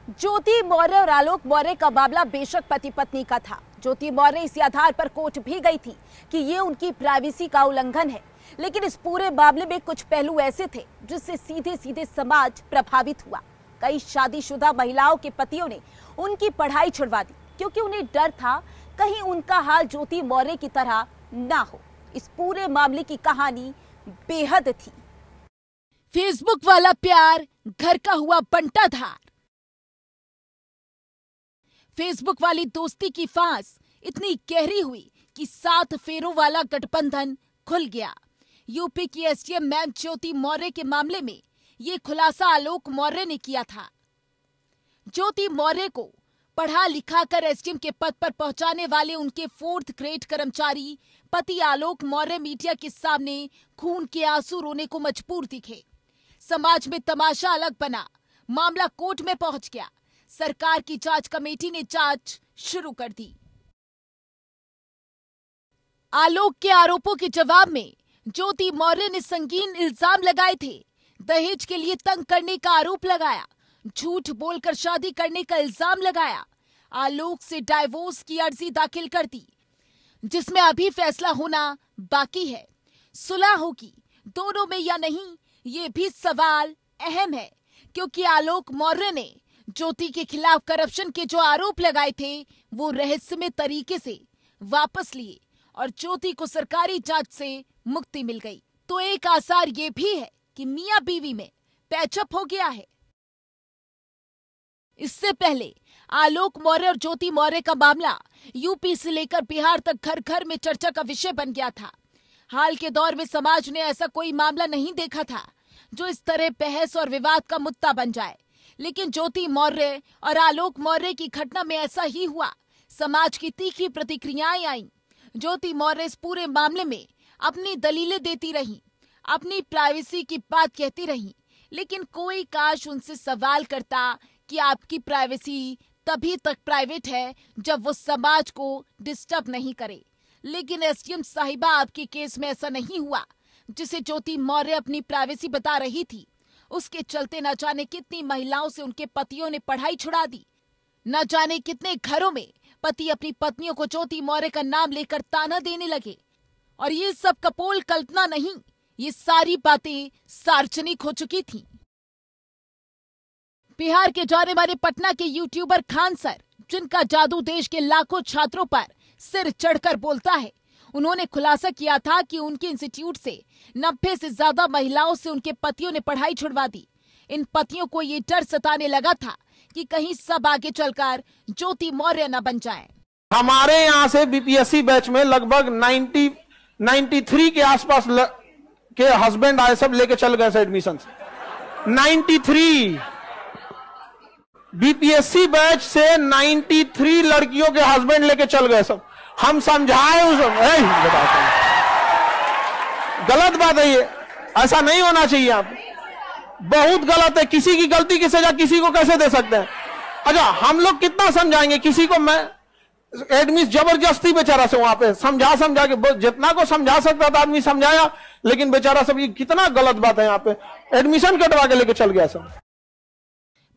ज्योति मौर्य और आलोक मौर्य का मामला बेशक पति पत्नी का था। ज्योति मौर्य इसी आधार पर कोर्ट भी गई थी कि ये उनकी प्राइवेसी का उल्लंघन है, लेकिन इस पूरे मामले में कुछ पहलू ऐसे थे जिससे सीधे सीधे समाज प्रभावित हुआ। कई शादीशुदा महिलाओं के पतियों ने उनकी पढ़ाई छुड़वा दी क्योंकि उन्हें डर था कहीं उनका हाल ज्योति मौर्य की तरह ना हो। इस पूरे मामले की कहानी बेहद थी। फेसबुक वाला प्यार घर का हुआ बंटाधार। फेसबुक वाली दोस्ती की फांस इतनी गहरी हुई कि 7 फेरों वाला गठबंधन खुल गया। यूपी की एसडीएम मैम ज्योति मौर्य के मामले में ये खुलासा आलोक मौर्य ने किया था। ज्योति मौर्य को पढ़ा लिखा कर एसडीएम के पद पर पहुंचाने वाले उनके 4th ग्रेड कर्मचारी पति आलोक मौर्य मीडिया के सामने खून के आंसू रोने को मजबूर दिखे। समाज में तमाशा अलग बना। मामला कोर्ट में पहुंच गया। सरकार की जांच कमेटी ने जांच शुरू कर दी। आलोक के आरोपों के जवाब में ज्योति मौर्य ने संगीन इल्जाम लगाए थे। दहेज के लिए तंग करने का आरोप लगाया, झूठ बोलकर शादी करने का इल्जाम लगाया, आलोक से डाइवोर्स की अर्जी दाखिल कर दी, जिसमें अभी फैसला होना बाकी है। सुलह होगी दोनों में या नहीं, ये भी सवाल अहम है, क्योंकि आलोक मौर्य ने ज्योति के खिलाफ करप्शन के जो आरोप लगाए थे वो रहस्यमय तरीके से वापस लिए और ज्योति को सरकारी जांच से मुक्ति मिल गई। तो एक आसार ये भी है कि मियां बीवी में पैचअप हो गया है। इससे पहले आलोक मौर्य और ज्योति मौर्य का मामला यूपी से लेकर बिहार तक घर घर में चर्चा का विषय बन गया था। हाल के दौर में समाज ने ऐसा कोई मामला नहीं देखा था जो इस तरह बहस और विवाद का मुद्दा बन जाए, लेकिन ज्योति मौर्य और आलोक मौर्य की घटना में ऐसा ही हुआ। समाज की तीखी प्रतिक्रियाएं आईं। ज्योति मौर्य इस पूरे मामले में अपनी दलीलें देती रहीं, अपनी प्राइवेसी की बात कहती रहीं, लेकिन कोई काश उनसे सवाल करता कि आपकी प्राइवेसी तभी तक प्राइवेट है जब वो समाज को डिस्टर्ब नहीं करे। लेकिन एसडीएम साहिबा आपके केस में ऐसा नहीं हुआ। जिसे ज्योति मौर्य अपनी प्राइवेसी बता रही थी, उसके चलते न जाने कितनी महिलाओं से उनके पतियों ने पढ़ाई छुड़ा दी। न जाने कितने घरों में पति अपनी पत्नियों को ज्योति मौर्य का नाम लेकर ताना देने लगे। और ये सब कपोल कल्पना नहीं, ये सारी बातें सार्वजनिक हो चुकी थी। बिहार के जाने माने पटना के यूट्यूबर खान सर, जिनका जादू देश के लाखों छात्रों पर सिर चढ़कर बोलता है, उन्होंने खुलासा किया था कि उनके इंस्टीट्यूट से 90 से ज्यादा महिलाओं से उनके पतियों ने पढ़ाई छुड़वा दी। इन पतियों को ये डर सताने लगा था कि कहीं सब आगे चलकर ज्योति मौर्य न बन जाएं। हमारे यहाँ से बीपीएससी बैच में लगभग 93 के आसपास के हस्बैंड आए, सब लेके चल गए एडमिशन। 93 बीपीएससी बैच से 93 लड़कियों के हस्बैंड लेके चल गए सब। हम समझाए उस गलत बात है, ये ऐसा नहीं होना चाहिए। आप बहुत गलत है। किसी की गलती की सजा किसी को कैसे दे सकते हैं? अच्छा, हम लोग कितना समझाएंगे किसी को? मैं एडमिशन जबरदस्ती बेचारा से वहां पे समझा के जितना को समझा सकता था आदमी समझाया, लेकिन बेचारा सब ये कितना गलत बात है। यहाँ पे एडमिशन कटवा के लेके चल गया सब।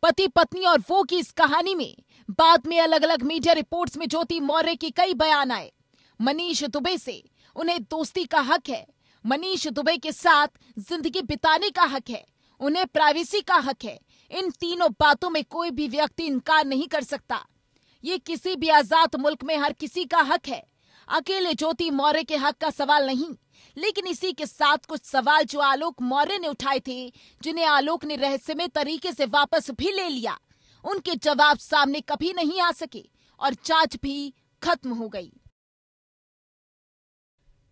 पति पत्नी और वो की इस कहानी में बाद में अलग अलग मीडिया रिपोर्ट्स में ज्योति मौर्य के कई बयान आए। मनीष दुबे से उन्हें दोस्ती का हक है, मनीष दुबे के साथ जिंदगी बिताने का हक है, उन्हें प्राइवेसी का हक है। इन तीनों बातों में कोई भी व्यक्ति इनकार नहीं कर सकता। ये किसी भी आजाद मुल्क में हर किसी का हक है, अकेले ज्योति मौर्य के हक का सवाल नहीं। लेकिन इसी के साथ कुछ सवाल जो आलोक मौर्य ने उठाए थे, जिन्हें आलोक ने रहस्यमय तरीके से वापस भी ले लिया, उनके जवाब सामने कभी नहीं आ सके और जांच भी खत्म हो गई।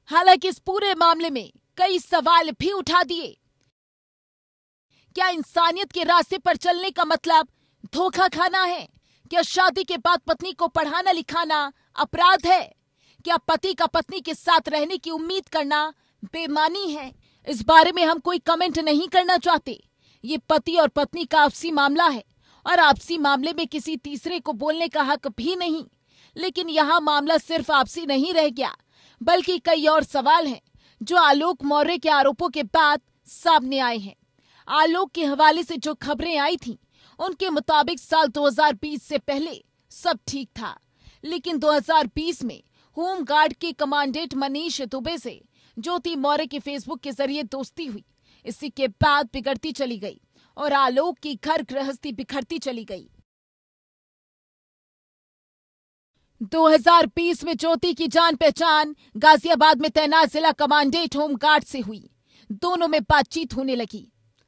हालांकि इस पूरे मामले में कई सवाल भी उठा दिए। क्या इंसानियत के रास्ते पर चलने का मतलब धोखा खाना है? क्या शादी के बाद पत्नी को पढ़ाना लिखाना अपराध है? क्या पति का पत्नी के साथ रहने की उम्मीद करना बेईमानी है? इस बारे में हम कोई कमेंट नहीं करना चाहते। ये पति और पत्नी का आपसी मामला है और आपसी मामले में किसी तीसरे को बोलने का हक भी नहीं। लेकिन यहाँ मामला सिर्फ आपसी नहीं रह गया, बल्कि कई और सवाल हैं जो आलोक मौर्य के आरोपों के बाद सामने आए हैं। आलोक के हवाले से जो खबरें आई थी उनके मुताबिक साल 2020 से पहले सब ठीक था, लेकिन 2020 में होमगार्ड के कमांडेंट मनीष दुबे से ज्योति मौर्य के फेसबुक के जरिए दोस्ती हुई। इसी के बाद बिगड़ती चली गई और आलोक की घर गृहस्थी बिखरती चली गई। 2020 में ज्योति की जान पहचान गाजियाबाद में तैनात जिला कमांडेंट होमगार्ड से हुई। दोनों में बातचीत होने लगी।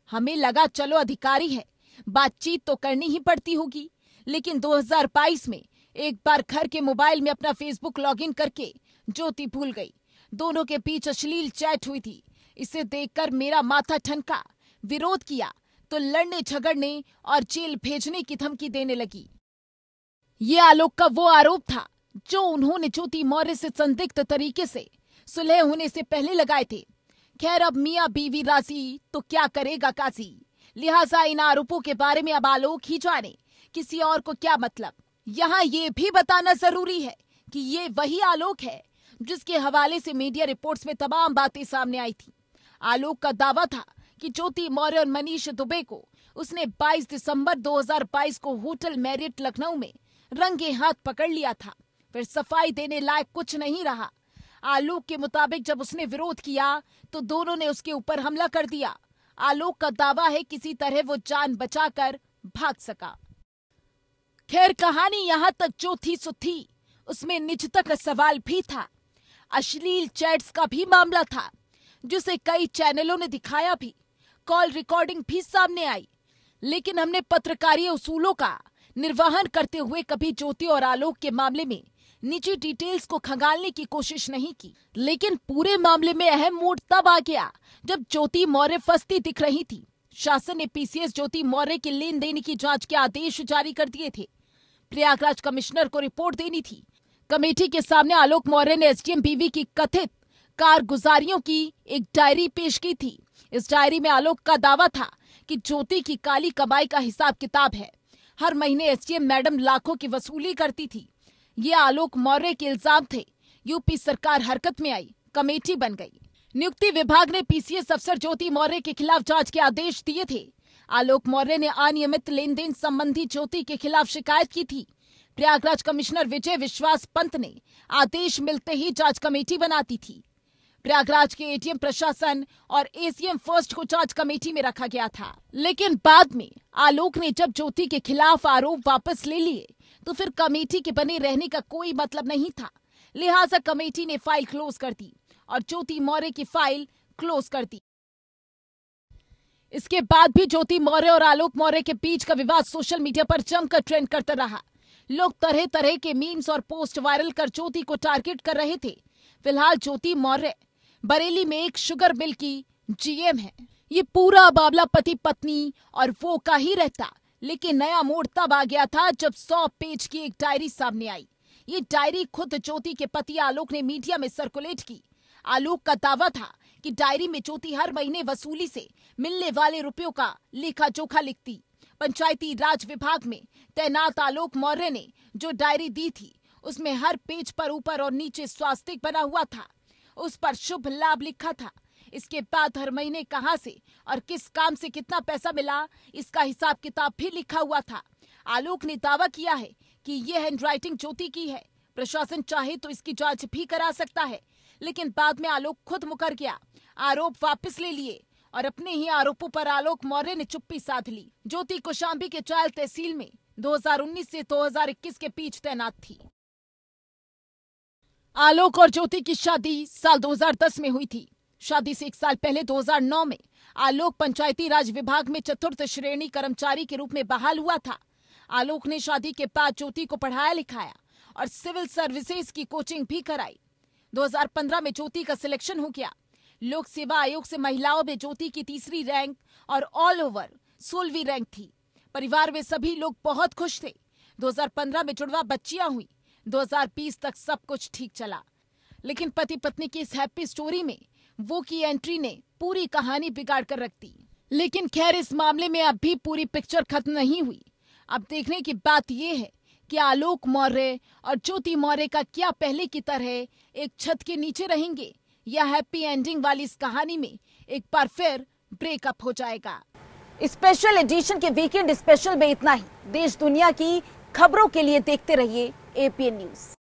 हमें लगा चलो अधिकारी है, बातचीत तो करनी ही पड़ती होगी, लेकिन 2022 में एक बार घर के मोबाइल में अपना फेसबुक लॉगिन करके ज्योति भूल गई। दोनों के बीच अश्लील चैट हुई थी। इसे देखकर मेरा माथा ठनका। विरोध किया तो लड़ने झगड़ने और जेल भेजने की धमकी देने लगी। ये आलोक का वो आरोप था जो उन्होंने ज्योति मौर्य से संदिग्ध तरीके से सुलह होने से पहले लगाए थे। खैर, अब मियां बीवी राजी तो क्या करेगा काजी, लिहाजा इन आरोपों के बारे में अब आलोक ही जाने, किसी और को क्या मतलब। यहाँ ये भी बताना जरूरी है कि ये वही आलोक है जिसके हवाले से मीडिया रिपोर्ट्स में तमाम बातें सामने आई थी। आलोक का दावा था कि ज्योति मौर्य और मनीष दुबे को उसने 22 दिसंबर 2022 को होटल मैरियट लखनऊ में रंगे हाथ पकड़ लिया था। फिर सफाई देने लायक कुछ नहीं रहा। आलोक के मुताबिक जब उसने विरोध किया तो दोनों ने उसके ऊपर हमला कर दिया। आलोक का दावा है किसी तरह वो जान बचाकर भाग सका। खैर, कहानी यहाँ तक जो थी सो थी, उसमें निजता का सवाल भी था। अश्लील चैट्स का भी मामला था जिसे कई चैनलों ने दिखाया भी। कॉल रिकॉर्डिंग भी सामने आई, लेकिन हमने पत्रकारीय उसूलों का निर्वहन करते हुए कभी ज्योति और आलोक के मामले में निजी डिटेल्स को खंगालने की कोशिश नहीं की। लेकिन पूरे मामले में अहम मोड़ तब आ गया जब ज्योति मौर्य फंसती दिख रही थी। शासन ने पीसीएस ज्योति मौर्य के लेन देन की जांच के आदेश जारी कर दिए थे। प्रयागराज कमिश्नर को रिपोर्ट देनी थी। कमेटी के सामने आलोक मौर्य ने एसडीएम बीवी की कथित कारगुजारियों की एक डायरी पेश की थी। इस डायरी में आलोक का दावा था कि ज्योति की काली कमाई का हिसाब किताब है। हर महीने एसडीएम मैडम लाखों की वसूली करती थी। ये आलोक मौर्य के इल्जाम थे। यूपी सरकार हरकत में आई, कमेटी बन गई। नियुक्ति विभाग ने पीसीएस अफसर ज्योति मौर्य के खिलाफ जांच के आदेश दिए थे। आलोक मौर्य ने अनियमित लेन देन संबंधी ज्योति के खिलाफ शिकायत की थी। प्रयागराज कमिश्नर विजय विश्वास पंत ने आदेश मिलते ही जांच कमेटी बनाती थी। प्रयागराज के एटीएम प्रशासन और एसीएम फर्स्ट को जांच कमेटी में रखा गया था। लेकिन बाद में आलोक ने जब ज्योति के खिलाफ आरोप वापस ले लिए तो फिर कमेटी के बने रहने का कोई मतलब नहीं था। लिहाजा कमेटी ने फाइल क्लोज कर दी और ज्योति मौर्य की फाइल क्लोज कर दी। इसके बाद भी ज्योति मौर्य और आलोक मौर्य के बीच का विवाद सोशल मीडिया पर जमकर ट्रेंड करता रहा। लोग तरह तरह के मीम्स और पोस्ट वायरल कर ज्योति को टारगेट कर रहे थे। फिलहाल ज्योति मौर्य बरेली में एक शुगर मिल की जीएम है। ये पूरा मामला पति पत्नी और वो का ही रहता, लेकिन नया मोड़ तब आ गया था जब 100 पेज की एक डायरी सामने आई। ये डायरी खुद ज्योति के पति आलोक ने मीडिया में सर्कुलेट की। आलोक का दावा था कि डायरी में ज्योति हर महीने वसूली से मिलने वाले रुपयों का लेखा जोखा लिखती। पंचायती राज विभाग में तैनात आलोक मौर्य ने जो डायरी दी थी उसमें हर पेज पर ऊपर और नीचे स्वास्तिक बना हुआ था। उस पर शुभ लाभ लिखा था। इसके बाद हर महीने कहां से और किस काम से कितना पैसा मिला इसका हिसाब किताब भी लिखा हुआ था। आलोक ने दावा किया है कि यह हैंडराइटिंग ज्योति की है। प्रशासन चाहे तो इसकी जांच भी करा सकता है, लेकिन बाद में आलोक खुद मुकर गया, आरोप वापस ले लिए और अपने ही आरोपों पर आलोक मौर्य ने चुप्पी साध ली। ज्योति कौशाम्बी के चायल तहसील में 2019 से 2021 के बीच तैनात थी। आलोक और ज्योति की शादी साल 2010 में हुई थी। शादी से 1 साल पहले 2009 में आलोक पंचायती राज विभाग में 4th श्रेणी कर्मचारी के रूप में बहाल हुआ था। आलोक ने शादी के बाद ज्योति को पढ़ाया लिखाया और सिविल सर्विसेज की कोचिंग भी कराई। 2015 में ज्योति का सिलेक्शन हो गया। लोक सेवा आयोग से महिलाओं में ज्योति की 3री रैंक और ऑल ओवर 16वीं रैंक थी। परिवार में सभी लोग बहुत खुश थे। 2015 में जुड़वा बच्चियां हुई। 2020 तक सब कुछ ठीक चला, लेकिन पति पत्नी की इस हैप्पी स्टोरी में वो की एंट्री ने पूरी कहानी बिगाड़ कर रख दी। लेकिन खैर, इस मामले में अब भी पूरी पिक्चर खत्म नहीं हुई। अब देखने की बात यह है कि आलोक मौर्य और ज्योति मौर्य का क्या पहले की तरह एक छत के नीचे रहेंगे या हैप्पी एंडिंग वाली इस कहानी में एक बार फिर ब्रेकअप हो जाएगा। स्पेशल एडिशन के वीकेंड स्पेशल में इतना ही। देश दुनिया की खबरों के लिए देखते रहिए एपीएन न्यूज।